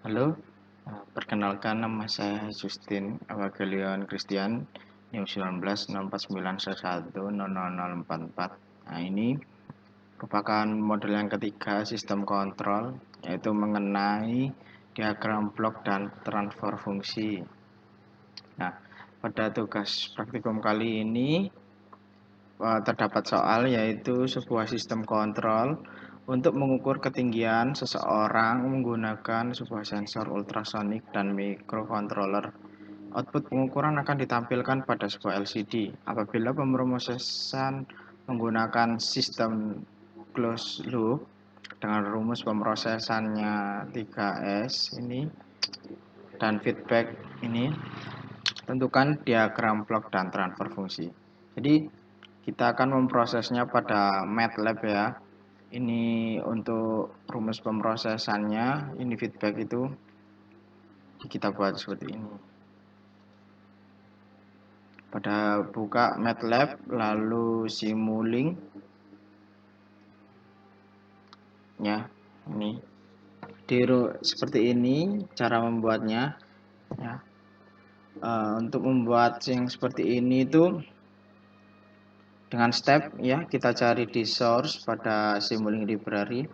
Halo, perkenalkan nama saya Justin Ewagelion Christian, NIM 196491000044. Nah, ini merupakan model yang ketiga sistem kontrol, yaitu mengenai diagram blok dan transfer fungsi. Nah, pada tugas praktikum kali ini terdapat soal yaitu sebuah sistem kontrol untuk mengukur ketinggian seseorang menggunakan sebuah sensor ultrasonik dan microcontroller. Output pengukuran akan ditampilkan pada sebuah LCD. Apabila pemrosesan menggunakan sistem closed loop dengan rumus pemrosesannya 3S ini dan feedback ini, tentukan diagram blok dan transfer fungsi. Jadi kita akan memprosesnya pada MATLAB ya. Ini untuk rumus pemrosesannya, ini feedback itu kita buat seperti ini. Pada buka MATLAB lalu Simulink ya, ini seperti ini cara membuatnya ya. Untuk membuat yang seperti ini itu dengan step ya, kita cari di source pada Simulink library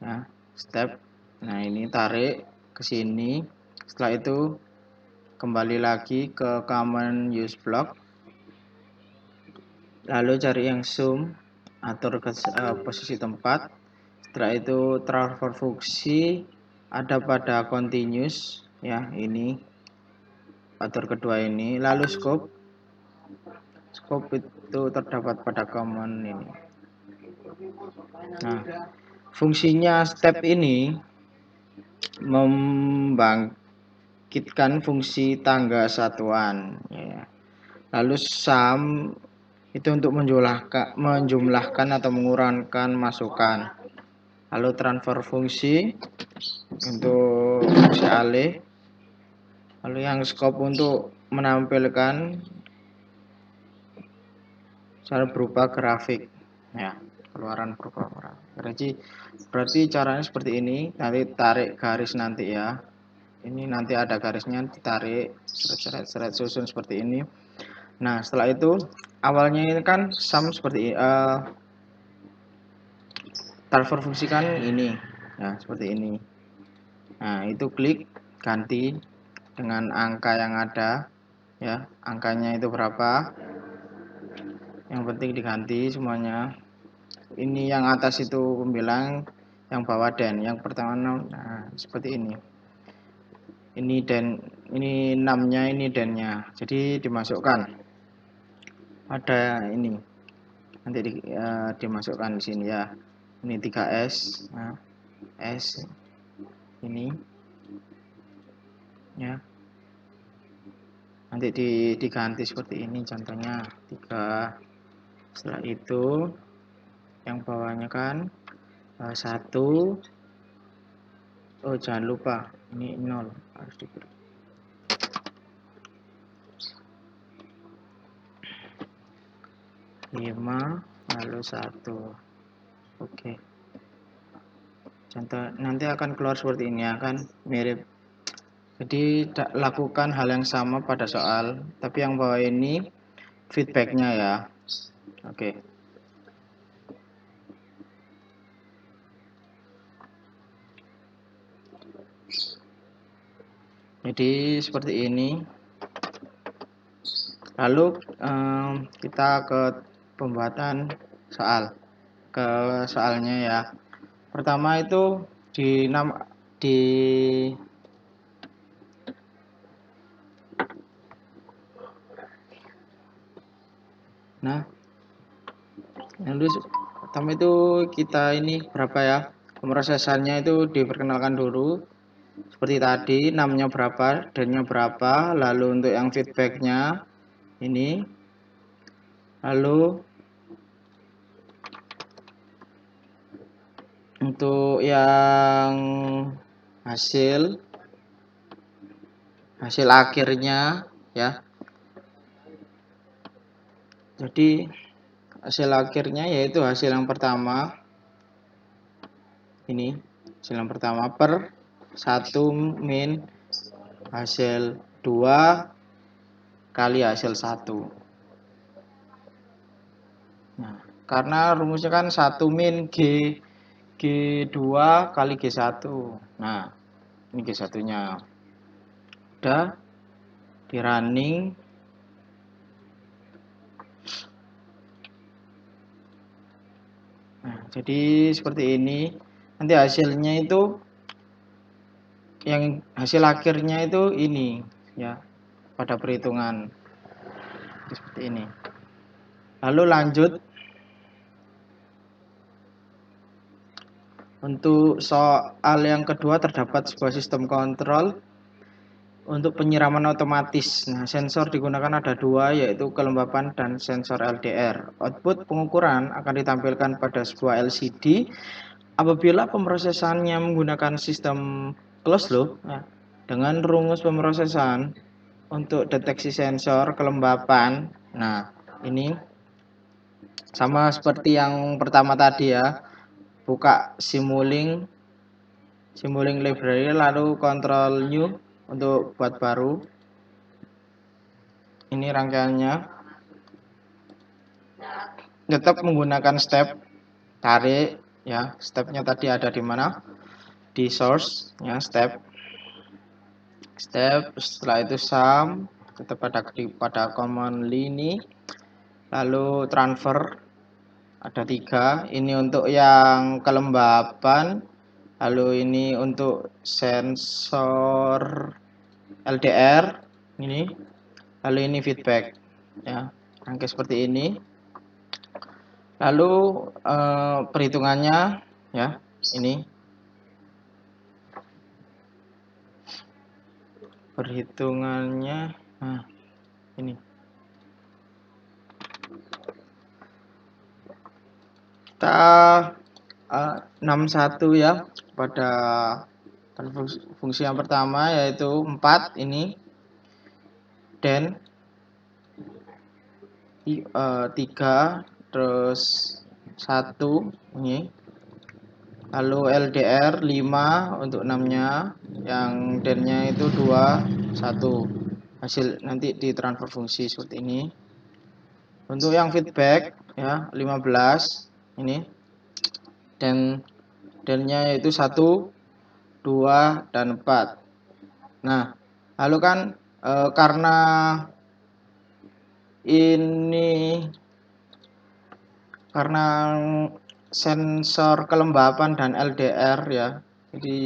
ya, step. Nah, ini tarik ke sini. Setelah itu kembali lagi ke common use block, lalu cari yang zoom, atur ke posisi tempat. Setelah itu transfer fungsi ada pada continuous ya, ini atur kedua ini. Lalu scope itu terdapat pada common ini. Nah, fungsinya step ini membangkitkan fungsi tangga satuan ya. Lalu sum itu untuk menjumlahkan atau mengurangkan masukan. Lalu transfer fungsi untuk fungsi alih. Lalu yang scope untuk menampilkan cara berupa grafik ya, keluaran berupa grafik. Berarti caranya seperti ini. Nanti tarik garis nanti ya. Ini nanti ada garisnya, ditarik seret susun seperti ini. Nah, setelah itu awalnya ini kan sum seperti transfer fungsi kan ini ya, seperti ini. Nah, itu klik ganti dengan angka yang ada ya, angkanya itu berapa, yang penting diganti semuanya. Ini yang atas itu pembilang, yang bawah den, yang pertama 6. Nah, seperti ini. Ini den, ini 6-nya, ini dennya. Jadi dimasukkan ada ini. Nanti dimasukkan di sini ya. Ini 3S. Nah, S ini ya. Nanti diganti seperti ini contohnya 3. Setelah itu yang bawahnya kan 1. Oh, jangan lupa ini 0 harus diberi 5 lalu 1. Oke, contoh nanti akan keluar seperti ini ya, kan mirip. Jadi lakukan hal yang sama pada soal, tapi yang bawah ini feedbacknya ya. Oke. Jadi seperti ini. Lalu kita ke pembuatan soal. Ke soalnya ya. Pertama itu nah, lalu pertama itu kita ini berapa ya? Pemrosesannya itu diperkenalkan dulu. Seperti tadi, namanya berapa, dan-nya berapa, lalu untuk yang feedbacknya ini, lalu untuk yang hasil akhirnya ya. Jadi hasil akhirnya yaitu hasil yang pertama ini, hasil yang pertama per 1 min hasil 2 kali hasil 1. Nah, karena rumusnya kan 1 min G2 kali G1. Nah, ini G1-nya. Udah di running. Nah, jadi seperti ini. Nanti hasilnya itu yang hasil akhirnya itu ini ya, pada perhitungan seperti ini. Lalu lanjut untuk soal yang kedua, terdapat sebuah sistem kontrol untuk penyiraman otomatis. Nah, sensor digunakan ada 2, yaitu kelembapan dan sensor LDR. Output pengukuran akan ditampilkan pada sebuah LCD apabila pemrosesannya menggunakan sistem closed loop ya, dengan rumus pemrosesan untuk deteksi sensor kelembapan. Nah, ini sama seperti yang pertama tadi ya. Buka Simulink library, lalu control new untuk buat baru. Ini rangkaiannya. Tetap menggunakan step tarik ya. Stepnya tadi ada di mana? Di source ya, step. Setelah itu sum, tetap pada command ini. Lalu transfer ada 3. Ini untuk yang kelembapan. Lalu ini untuk sensor LDR ini. Lalu ini feedback ya, rangkai seperti ini. Lalu perhitungannya ya, ini perhitungannya. Nah, ini kita 61 ya pada fungsi yang pertama, yaitu 4 ini, dan 3 terus 1 ini, lalu LDR 5 untuk 6-nya, yang dan-nya itu 2 1. Hasil nanti ditransfer fungsi seperti ini. Untuk yang feedback ya 15 ini, dan-nya itu 1 2 dan 4. Nah, lalu kan karena ini sensor kelembapan dan LDR ya, jadi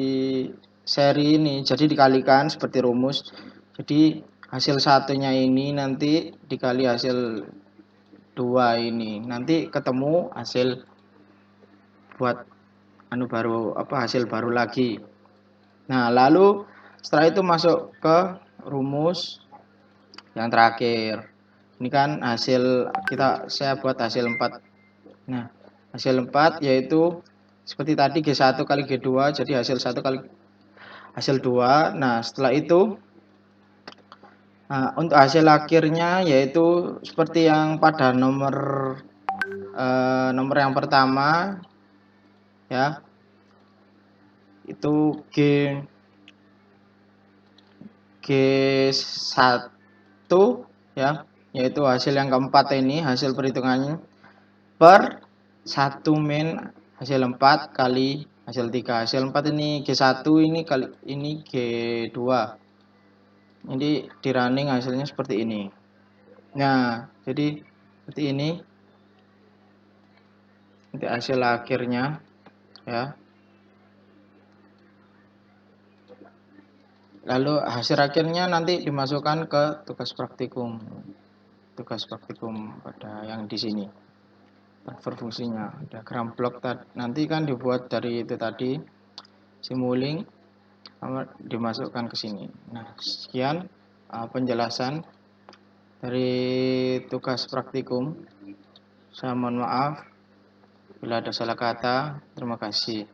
seri ini, jadi dikalikan seperti rumus. Jadi hasil satunya ini nanti dikali hasil 2 ini, nanti ketemu hasil buat hasil baru lagi. Nah, lalu setelah itu masuk ke rumus yang terakhir. Ini kan saya buat hasil 4. Nah, hasil 4 yaitu seperti tadi G1 kali G2, jadi hasil 1 kali hasil 2. Nah, setelah itu untuk hasil akhirnya yaitu seperti yang pada nomor yang pertama ya, itu G1 ya, yaitu hasil yang keempat ini, hasil perhitungannya per 1 min hasil 4 kali hasil 3. Hasil 4 ini G1, ini kali ini G2. Jadi di running hasilnya seperti ini. Nah, jadi seperti ini nanti hasil akhirnya ya. Lalu hasil akhirnya nanti dimasukkan ke tugas praktikum pada yang di sini. Transfer fungsinya, diagram blok nanti kan dibuat dari itu tadi, Simulink, dimasukkan ke sini. Nah, sekian penjelasan dari tugas praktikum. Saya mohon maaf bila ada salah kata. Terima kasih.